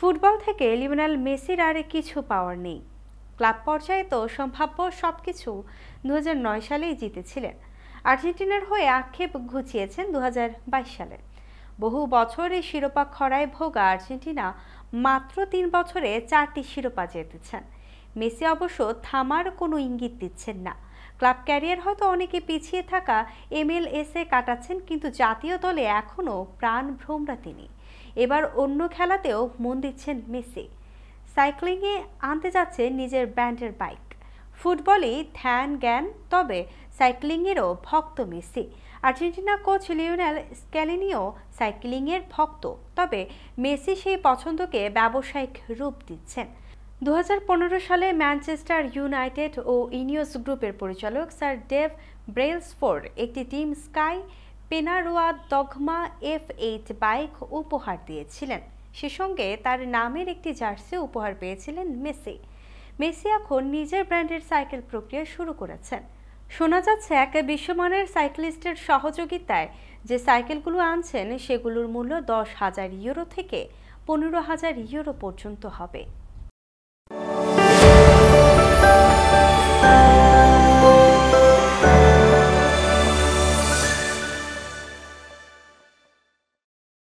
Football থেকে Lionel মেসির আর কিছু পাওয়ার নেই। ক্লাব পর্যায়ে তো সম্ভাব্য সবকিছু 2009 সালেই জিতেছিলেন। আর্জেন্টিনার হয়ে আক্ষেপ ঘুচিয়েছেন 2022 সালে। বহু বছর এই শিরোপা খরায় ভোগা আর্জেন্টিনা মাত্র 3 বছরে 4টি শিরোপা জিতেছেন। মেসি অবশ্য থামার কোনো ইঙ্গিত দিচ্ছেন না। ক্লাব ক্যারিয়ার হয়তো অনেকে পিছিয়ে থাকা MLS-এ কাটাচ্ছেন, কিন্তু জাতীয় দলে এখনও প্রাণভ্রমরা তিনি। এবার অন্য খেলাতেও মন দিচ্ছেন মেসি। সাইক্লিংয়ে আনতে যাচ্ছে নিজের ব্র্যান্ডের বাইক। ফুটবলেই ধ্যান জ্ঞান, তবে সাইক্লিংয়েরও ভক্ত মেসি। আর্জেন্টিনা কোচ লিওনেল স্ক্যালিনিও সাইক্লিংয়ের ভক্ত, তবে মেসি সেই পছন্দকে ব্যবসায়িক রূপ দিচ্ছেন। 2015 সালে ম্যানচেস্টার ইউনাইটেড ও ইনিওস গ্রুপের পরিচালক স্যার ডেভ ব্রেলসফোর্ড একটি team Sky Pinarello Dogma F8 bike উপহার দিয়েছিলেন। সে সঙ্গে তার নামের একটি জার্সি উপহার পেয়েছিলেন মেসি। মেসি এখন নিজের ব্র্যান্ডের সাইকেল প্রক্রিয়া শুরু করেছেন। শোনা যাচ্ছে এক বিশ্বমানের সাইক্লিস্টের সহযোগিতায় যে সাইকেলগুলো আনছেন সেগুলোর মূল্য 10,000 ইউরো থেকে 15,000 ইউরো পর্যন্ত হবে।